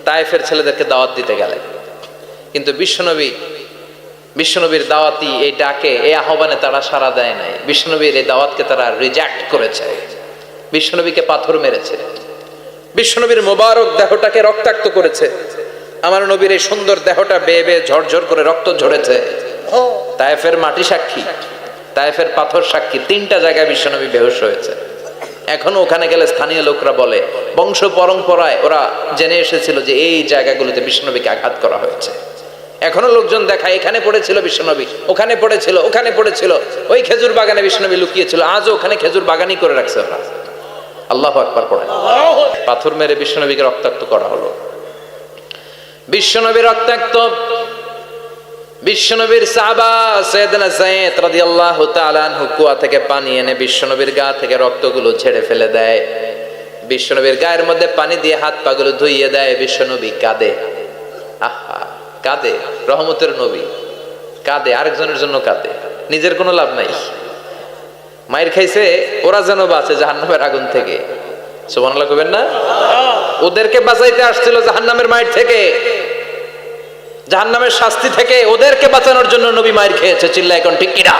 তায়েফের ছেলেদেরকে দাওয়াত দিতে গেলেন। কিন্তু বিশ্বনবীর দাওয়াতি এই ডাকে, এই আহ্বানে তারা সাড়া দেয় নাই। বিশ্বনবীর এই দাওয়াতকে তারা রিজেক্ট করেছে, বিশ্বনবীকে পাথর মেরেছে, বিশ্বনবীর মোবারক দেহটাকে রক্তাক্ত করেছে। আমার নবীর এই সুন্দর দেহটা বেয়ে বেয়ে ঝরঝর করে রক্ত ঝরেছে। তায়েফের মাটি সাক্ষী, তায়েফের পাথর সাক্ষী, 3টা জায়গায় বিশ্বনবী বেহুশ হয়েছে। এখনো ওখানে গেলে স্থানীয় লোকরা বলে, বংশ পরম্পরায় ওরা জেনে এসেছিল যে এই জায়গাগুলোতে বিশ্বনবীকে আঘাত করা হয়েছে। এখনো লোকজন দেখায়, এখানে পড়েছিল বিশ্বনবী, ওখানে পড়েছিল, ওখানে পড়েছিল, ওই খেজুর বাগানে বিশ্বনবী লুকিয়েছিল, আজও ওখানে খেজুর বাগানই করে রাখছে ওরা। আল্লাহু আকবার পড়েন। পাথর মেরে বিশ্বনবীকে রক্তাক্ত করা হলো। বিশ্বনবী রক্তাক্ত, বিশ্বনবীর সাহাবা সাইয়েদনা যায়েদ রাদিয়াল্লাহু তাআলা আনহু কুয়া থেকে পানি এনে বিশ্বনবীর গা থেকে রক্তগুলো ঝেড়ে ফেলে দেয়। বিশ্বনবীর গায়ের মধ্যে পানি দিয়ে হাত পাগুলো ধুইয়ে দেয়। বিশ্বনবী কাঁদে, আহা কাঁদে, রহমতের নবী কাঁদে, আরেকজনের জন্য কাঁদে, নিজের কোনো লাভ নাই। মায়ের খাইছে, ওরা যেন বাঁচে জাহান্নামের আগুন থেকে। সুবহানাল্লাহ কইবেন না? ওদেরকে বাঁচাইতে আসছিল জাহান্নামের মায়ের থেকে, জাহান্নামের শাস্তি থেকে, ওদেরকে বাঁচানোর জন্য নবী মায়ের খেয়েছে। চিল্লায় এখন ঠিক কিনা?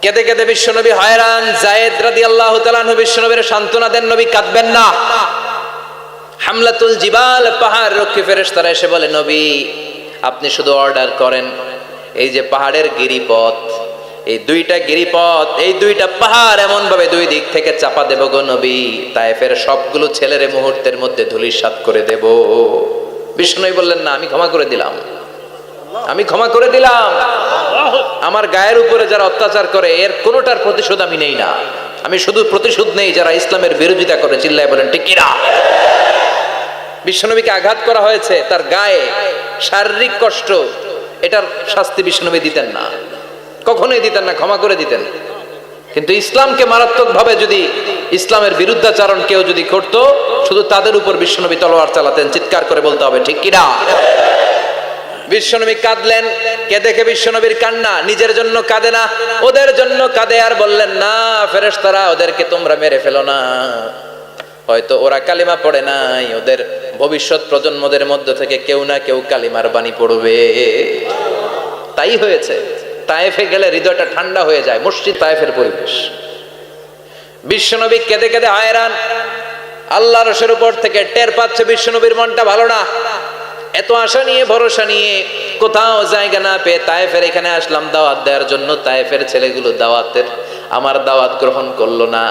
কেঁদে কেঁদে বিশ্বনবী হয়রান। যায়েদ রাদিয়াল্লাহু তাআলা আনহু বিশ্বনবীর সান্ত্বনা দেন, নবী কাঁদবেন না। হামলাতুল জিবাল, পাহাড় রক্ষী ফেরেশতারা এসে বলে, নবী আপনি শুধু অর্ডার করেন, এই যে পাহাড়ের গিরিপথ, এই 2টা গিরিপথ, এই 2টা পাহাড় এমন ভাবে 2 দিক থেকে চাপা দেব গো নবী, তায়েফের সবগুলো ছেলেরে মুহূর্তের মধ্যে ধূলিসাৎ করে দেব। বিষ্ণুই বললেন, না আমি ক্ষমা করে দিলাম, আমি ক্ষমা করে দিলাম। আমার গায়ের উপরে যারা অত্যাচার করে এর কোনোটার প্রতিশোধ আমি নেই না, আমি শুধু প্রতিশোধ নেই যারা ইসলামের বিরোধিতা করে। চিল্লায় বলেন ঠিক কিনা? বিশ্বনবীকে আঘাত করা হয়েছে, তার গায়ে শারীরিক কষ্ট, এটার শাস্তি বিশ্বনবী দিতেন না, কখনোই দিতেন না, ক্ষমা করে দিতেন। কিন্তু ইসলামকে মারাত্মক ভাবে যদি ইসলামের বিরুদ্ধাচরণ কেউ যদি করতো, শুধু তাদের উপর বিশ্বনবী তলোয়ার চালাতেন। চিৎকার করে বলতে হবে ঠিক কিনা? বিশ্বনবী কাঁদলেন। কে দেখে বিশ্বনবীর কান্না, নিজের জন্য কাঁদে না, ওদের জন্য কাঁদে। আর বললেন, না ফেরেশতারা ওদেরকে তোমরা মেরে ফেলো না, হয়তো ওরা কালিমা পড়ে নাই, ওদের ভবিষ্যৎ প্রজন্মদের মধ্যে থেকে কেউ না কেউ কালিমার বাণী পড়বে। তাই হয়েছে। তায়েফে গেলে হৃদয়টা ঠান্ডা হয়ে যায়, মসজিদ তায়েফের পরিবেশ। বিশ্বনবী কেঁদে কেঁদে হয়রান। আল্লাহ রসের উপর থেকে টের পাচ্ছে বিশ্বনবীর মনটা ভালো না। এত আশা নিয়ে, ভরসা নিয়ে, কোথাও জায়গা না পেয়ে তায়েফের এখানে আসলাম দাওয়াত দেওয়ার জন্য। তায়েফের ছেলেগুলো আমার দাওয়াত গ্রহণ করলো না।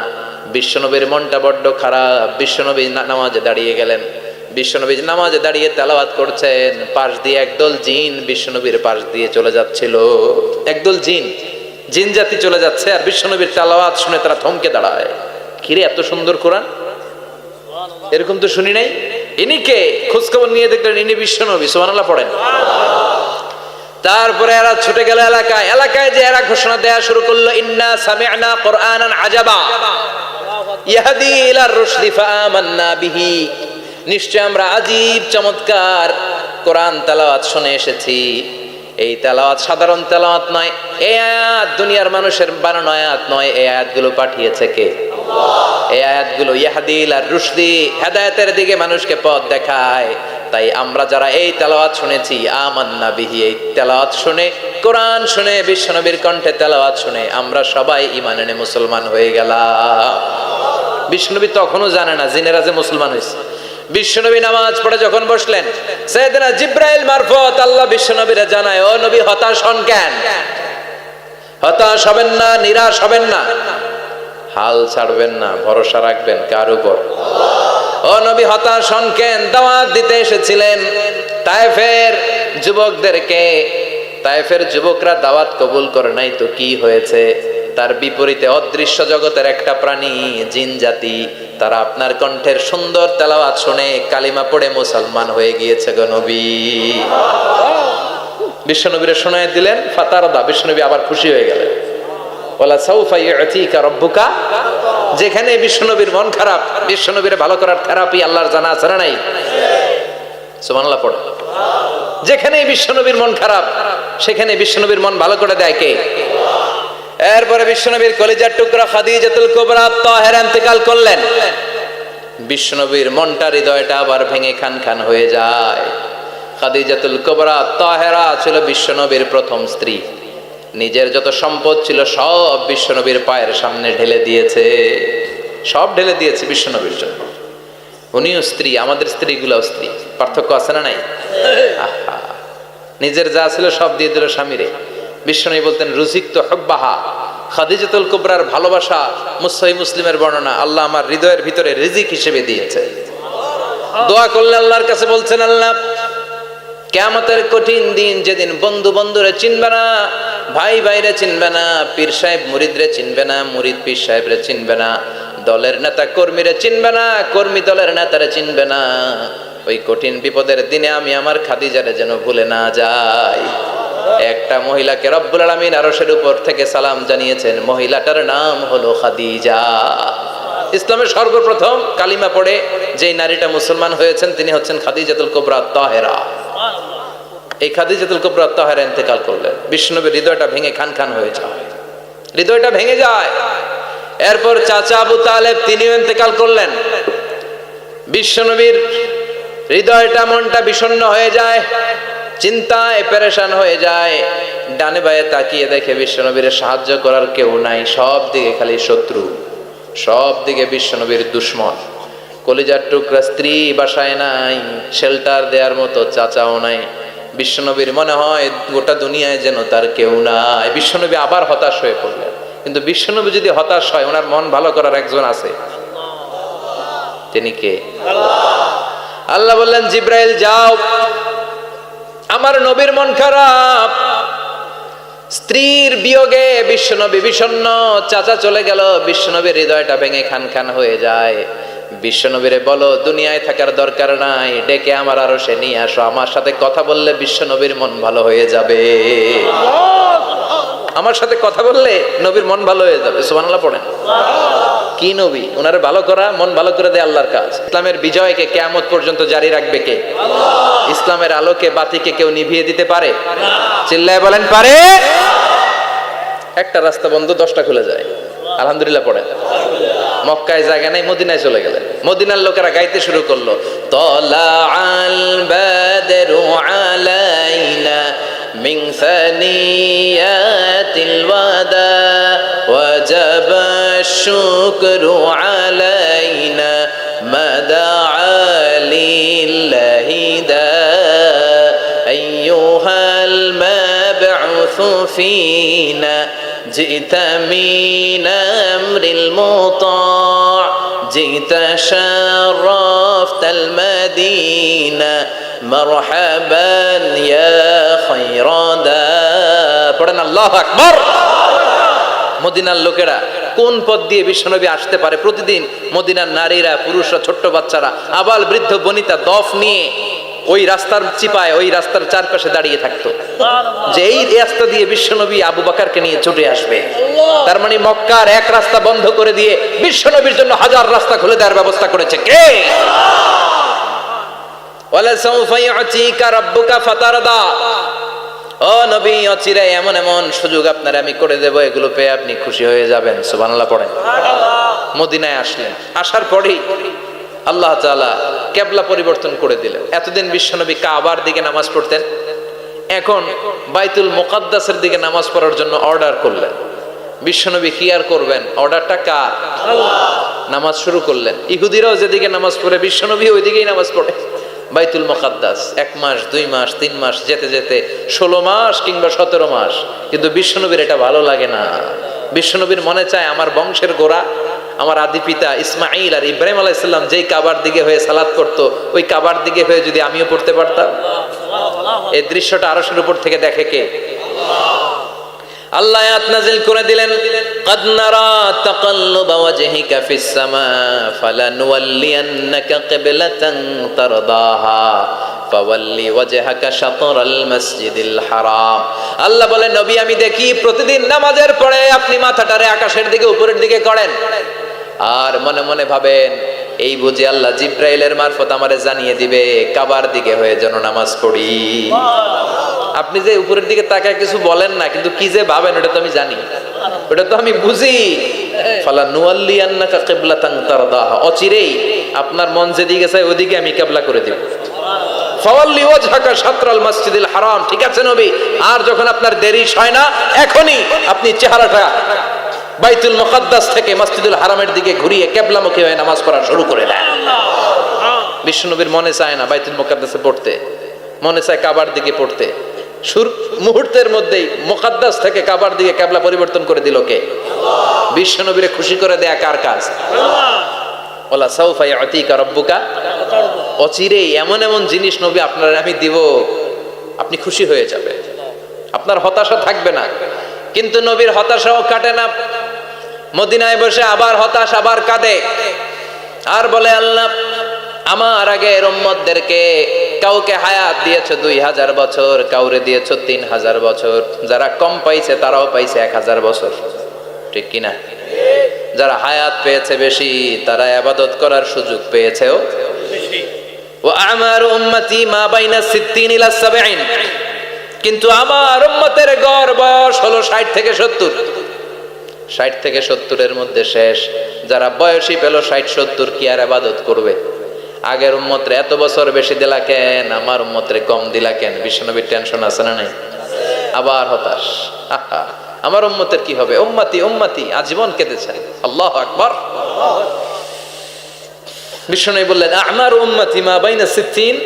বিশ্বনবীর মনটা বড্ড খারাপ। বিশ্বনবী নামাজে দাঁড়িয়ে গেলেন। বিশ্বনবী নামাজে দাঁড়িয়ে তেলাওয়াত করছেন, পাশ দিয়ে একদল জিন বিশ্বনবীর পাশ দিয়ে চলে যাচ্ছিল। একদল জিন জাতি চলে যাচ্ছে, আর বিশ্বনবীর তেলাওয়াত শুনে তারা থমকে দাঁড়ায়। কিরে এত সুন্দর কোরআন, এরকম তো শুনি নাই। ইনি কে? খোঁজখবর নিয়ে দেখলেন ইনি বিশ্বনবী। সুবহানাল্লাহ পড়েন। তারপরে এরা ছুটে গেল এলাকায় যে এরা ঘোষণা দেয়া শুরু করলো, ইন্না সামি'না কুরআনান আজাবা ইয়াহদি ইলার রুশদি ফাআমান্না বিহি। নিশ্চয় আমরা আজীব চমৎকার কোরআন তেলাওয়াত শুনে এসেছি। এই তেলাওয়াত সাধারণ তেলাওয়াত নয়, এই আয়াত দুনিয়ার মানুষের বানানো আয়াত নয়। এই আয়াতগুলো পাঠিয়েছে কে? আল্লাহ। এই আয়াতগুলো ইয়াহদি ইলার রুশদি, হেদায়েতের দিকে মানুষকে পথ দেখায়। তাই আমরা যারা এই তেলাওয়াত শুনেছি, আমান্না বিহি, এই তেলাওয়াত শুনে, কোরআন শুনে, বিশ্বনবীর কণ্ঠে তেলাওয়াত শুনে আমরা সবাই ঈমান এনে মুসলমান হয়ে গেলাম। বিশ্বনবী তখনও জানে না জিনেরা যে মুসলমান হয়েছে। বিশ্বনবী নামাজ পড়ে যখন বসলেন, সাইয়েদনা জিবরাইল মারফত আল্লাহ বিশ্বনবীরে জানায়, ও নবী হতাশ হন কেন? হতাশ হবেন না, নিরাশ হবেন না, হাল ছাড়বেন না, ভরসা রাখবেন কার উপর? ও নবী হতাশ হন কেন? দাওয়াত দিতে এসেছিলেন তায়েফের যুবকদেরকে। তায়েফের যুবকরা দাওয়াত কবুল করে নাই তো কি হয়েছে? তার বিপরীতে অদৃশ্য জগতের একটা প্রাণী, জিন জাতি, তারা আপনার কণ্ঠের সুন্দর তেলাওয়াত শুনে কালিমা পড়ে মুসলমান হয়ে গিয়েছে গো নবী। বিশ্বনবীরে শোনায় দিলেন, ফাতারদা, বিশ্বনবী আবার খুশি হয়ে গেলেন। ওয়ালা সাউফা ইউতিকা রাব্বুকা। যেখানে বিশ্বনবীর মন খারাপ, বিশ্বনবীরে ভালো করার থেরাপি আল্লাহর জানা আছে না নাই? সুবহানাল্লাহ পড়ে। যেখানে বিশ্বনবীর মন খারাপ, সেখানে বিশ্বনবীর মন ভালো করে দেয় কে? এরপরে বিশ্বনবীর কলিজার টুকরা খাদিজাতুল কুবরা তাহেরা ইন্তেকাল করলেন। বিশ্বনবীর মনটা হৃদয়টা আবার ভেঙে খান খান হয়ে যায়। খাদিজাতুল কুবরা তাহেরা ছিল বিশ্বনবীর প্রথম স্ত্রী। নিজের যত সম্পদ ছিল সব বিশ্বনবীর পায়ের সামনে ঢেলে দিয়েছে, সব ঢেলে দিয়েছে বিশ্বনবীর জন্য। উনিও স্ত্রী, আমাদের স্ত্রীগুলাও স্ত্রী, পার্থক্য আছে না নাই? আহা, নিজের যা ছিল সব দিয়ে দিল স্বামীরে। বিশ্বনবী বলতেন রুজিকতু হুব্বাহা, খাদিজাতুল কুবরার ভালোবাসা সহিহ মুসলিমের বর্ণনা, আল্লাহ আমার হৃদয়ের ভিতরে রিজিক হিসেবে দিয়েছে। দোয়া করলে আল্লাহর কাছে বলছেন, আল্লাহ কিয়ামতের কঠিন দিন, যেদিন বন্ধু বন্ধুরে চিনবে না, ভাই ভাইরে চিনবে না, পীর সাহেব মুরিদরে চিনবে না, মুরিদ পীর সাহেবরে চিনবে না, দলের নেতা কর্মীরে চিনবে না, কর্মী দলের নেতারে চিনবে না, ওই কঠিন বিপদের দিনে আমি আমার খাদিজারে যেন ভুলে না যাই। একটা মহিলাকে রব্বুল আলামিন আরশের উপর থেকে সালাম জানিয়েছেন, মহিলাটার নাম হলো খাদিজা। ইসলামের সর্বপ্রথম কালিমা পড়ে যেই নারীটা মুসলমান হয়েছেন তিনি হচ্ছেন খাদিজাতুল কুবরা তাহেরা। এই খাদিজাতুল কুবরা তাহেরা ইন্তেকাল করলেন। বিশ্বনবীর হৃদয়টা ভেঙে খান খান হয়ে যায়, হৃদয়টা ভেঙে যায়। এরপর চাচা আবু তালেব তিনিও ইন্তেকাল করলেন। বিশ্বনবীর হৃদয়টা মনটা বিষণ্ণ হয়ে যায়, চিন্তায় পেরেশান হয়ে যায়। ডানে বায়ে তাকিয়ে দেখে বিশ্বনবীর সাহায্য করার কেউ নাই, সব দিকে খালি শত্রু, সব দিকে বিশ্বনবীর দুশ্মন। কলিজার টুকরা স্ত্রী বাসায় নাই, শেল্টার দেওয়ার মতো চাচাও নাই। বিশ্বনবীর মনে হয় গোটা দুনিয়ায় যেন তার কেউ নাই। বিশ্বনবী আবার হতাশ হয়ে পড়লেন। কিন্তু বিশ্বনবী যদি হতাশ হয়, ওনার মন ভালো করার একজন আছে, তিনি কে? আল্লাহ বললেন, জিব্রাইল যাও, আমার নবীর মন খারাপ, স্ত্রীর বিয়োগে বিশ্বনবী বিষণ্ণ, চাচা চলে গেল, বিশ্বনবীর হৃদয়টা ভেঙে খান খান হয়ে যায়। বিশ্বনবীরে বলো দুনিয়ায় থাকার দরকার নাই, ডেকে আমার আরশে নিয়ে আসো, আমার সাথে কথা বললে বিশ্বনবীর মন ভালো হয়ে যাবে। আমার সাথে কথা বললে নবীর মন ভালো হয়ে যাবে। সুবহানাল্লাহ পড়েন। কি নবী? ওনারে ভালো করা, মন ভালো করে দেয় আল্লাহর কাজ। ইসলামের বিজয়কে কিয়ামত পর্যন্ত জারি রাখবে কে? ইসলামের আলোকে বাতিকে কেউ নিভিয়ে দিতে পারে? চিল্লায় বলেন পারে? একটা রাস্তা বন্ধ, 10টা খুলে যায়। আলহামদুলিল্লাহ পড়েন। মক্কায় জায়গা নাই, মদিনায় চলে গেলেন। মদিনার লোকেরা গাইতে শুরু করলো, তলাআল বাদরু আলাইনা মিন সানিয়াতিল ওয়াদা ওয়াজাবা শুকরু আলাইনা মাদাআ লিল্লাহি দা আইয়ুহাল মাবউসু ফিনা جئت من أمر المطاع جئت شرفت المدينة مرحبا يا خير دا পড়েন আল্লাহু আকবার। মদিনার লোকেরা কোন পথ দিয়ে বিশ্বনবী আসতে পারে? প্রতিদিন মদিনার নারীরা, পুরুষরা, ছোট্ট বাচ্চারা, আবাল বৃদ্ধ বনিতা দফ নিয়ে ওই রাস্তার চিপায়, ওই রাস্তার চারপাশে দাঁড়িয়ে থাকতো, যে এই রাস্তা দিয়ে বিশ্বনবী আবু বকরকে নিয়ে ছুটে আসবে। তার মানে মক্কার এক রাস্তা বন্ধ করে দিয়ে বিশ্বনবীর জন্য হাজার রাস্তা খুলে দেওয়ার ব্যবস্থা করেছে কে? ওয়ালা সাউফা ইউতিকা রাব্বুকা ফাতারদা। ও নবী, অচিরে এমন এমন সুযোগ আপনার আমি করে দেব, এগুলো পেয়ে আপনি খুশি হয়ে যাবেন। সুবহানাল্লাহ পড়েন। মদিনায় আসলেন, আসার পরেই আল্লাহ তাআলা কিবলা পরিবর্তন করে দিলেন। এতদিন বিশ্বনবী কাবার দিকে নামাজ পড়তেন, এখন বাইতুল মুকাদ্দাসের দিকে নামাজ পড়ার জন্য অর্ডার করলেন। বিশ্বনবী কি আর করবেন? অর্ডারটা কার? আল্লাহ। নামাজ শুরু করলেন। ইহুদিরাও যেদিকে নামাজ পড়ে বিশ্বনবী ওই দিকেই নামাজ পড়ে। বাইতুল মুকাদ্দাস 1 মাস 2 মাস 3 মাস যেতে যেতে 16 মাস কিংবা 17 মাস, কিন্তু বিশ্বনবীর এটা ভালো লাগে না। বিশ্বনবীর মনে চায় আমার বংশের গোড়া, আমার আদি পিতা ইসমাইল আর ইব্রাহিম আলাইহিস সালাম যেই কাবার দিকে হয়ে সালাত করতো, ওই কাবার দিকে হয়ে যদি আমিও পড়তে পারতাম। এই দৃশ্যটা আরশের উপর থেকে দেখে কে? আল্লাহ আয়াত নাযিল করে দিলেন, قد نرى تقلب وجهك في السماء فلنولينك قبلة ترضاها فول وجهك شطر المسجد الحرام। আল্লাহ বলে, নবী আমি দেখি প্রতিদিন নামাজের পরে আপনি মাথাটারে আকাশের দিকে, উপরের দিকে করেন, আর মনে মনে ভাবেন এই বুঝি আল্লাহ জিব্রাইলের মারফত আমারে জানিয়ে দিবে কাবার দিকে হয়ে যেন নামাজ পড়ি। আপনি যে উপরের দিকে তাকায় কিছু বলেন না, কিন্তু কি যে ভাবেন ওটা তো আমি জানি, ওটা তো আমি বুঝি। ফালা নুয়াল্লিয়ান্নাকা কিবলাতান তারদাহা, অচিরেই আপনার মন যেদিকে চায় ওদিকে আমি কিবলা করে দেব। ফাওয়াল্লি ওয়াজহাকা শাতরাল মসজিদিল হারাম, ঠিক আছে নবী, আর যখন আপনার দেরি হয় না এখনই আপনি চেহারাটা বাইতুল মুকাদ্দাস থেকে মসজিদুল হারামের দিকে ঘুরিয়ে কিবলামুখী হয়ে নামাজ পড়া শুরু করে দেন। বিশ্বনবীর মনে চায় না বাইতুল মুকাদ্দাসে পড়তে, মনে চায় কাবার দিকে পড়তে। মুহূর্তের মধ্যেই মুকাদ্দাস থেকে কাবার দিকে কিবলা পরিবর্তন করে দিল কে? বিশ্বনবীরে খুশি করে দেয়া কার কাজ? ওয়ালা সাউফা ইয়াতিকা রাব্বুকা, অচিরেই এমন এমন জিনিস নবী আপনার আমি দিব, আপনি খুশি হয়ে যাবে, আপনার হতাশা থাকবে না। কিন্তু নবীর হতাশাও কাটে না, মদিনায় বসে আবার হতাশ, আবার কাঁদে, আর বলে আল্লাহ আমার আগের উম্মতদেরকে কাউকে হায়াত দিয়েছো 2000 বছর, কাউরে দিয়েছো 3000 বছর, যারা কম পাইছে তারাও পাইছে 1000 বছর, ঠিক কিনা? যারা হায়াত পেয়েছে বেশি তারা ইবাদত করার সুযোগ পেয়েছেও বেশি। ওয়া আমারু উম্মতি মা বাইনা 60 ইলা 70, কিন্তু আমার উম্মতের গড় বয়স হলো 60 থেকে 70। 60 থেকে 70 এর মধ্যে শেষ। যারা বয়সী পেল 60-70 কি আর ইবাদত করবে? আগের উম্মতরে এত বছর বেশি দিলা কেন, আমার উম্মতরে কম দিলা কেন? বিশ্বনবীর টেনশন আছে না নাই? আবার হতাশ, আমার উম্মতের কি হবে? উম্মতি উম্মতি আজীবন কেঁদেছেন। আল্লাহু আকবার। বিশ্বনবী বললেন আমার উম্মতি মা বাইনা 60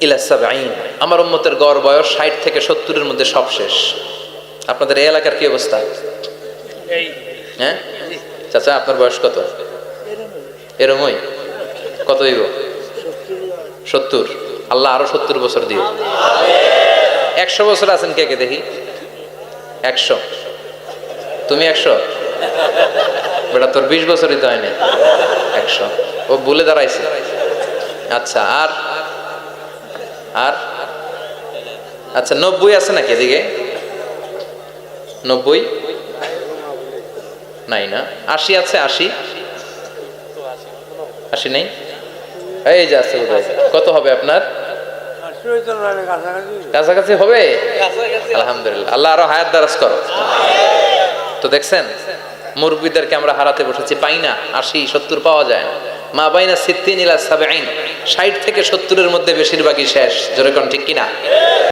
ইলা 70, আমার উম্মতের গড় বয়স 60 থেকে 70 এর মধ্যে সব শেষ। আপনাদের এই এলাকার কি অবস্থা? হ্যাঁ চাচা, আপনার বয়স কত? এরমই কত হইব? 70। আল্লাহ আরো 70 বছর দিও। 100 বছর আছেন কে কে দেখি? 100। তুমি 100? বেটা তোর 20 বছরই তো হয়নি। 100 ও ভুলে দাঁড়াইছে। আচ্ছা, আর আর আচ্ছা 90 আছে নাকি এদিকে? 90 নাই না? 80 আছে? 80 নেই? এই যে আছে বোধহয়। কত হবে আপনার? কাছাকাছি হবে? আলহামদুলিল্লাহ, আল্লাহ আরো হায়াত দারাজ করো। তো দেখছেন মুরব্বীদেরকে আমরা হারাতে বসেছি, পাই না। 80-70 পাওয়া যায় না। মা বাইনা 60 ইলা 70, 60 থেকে 70 এর মধ্যে বেশিরভাগই শেষ। যেরকম ঠিক কিনা?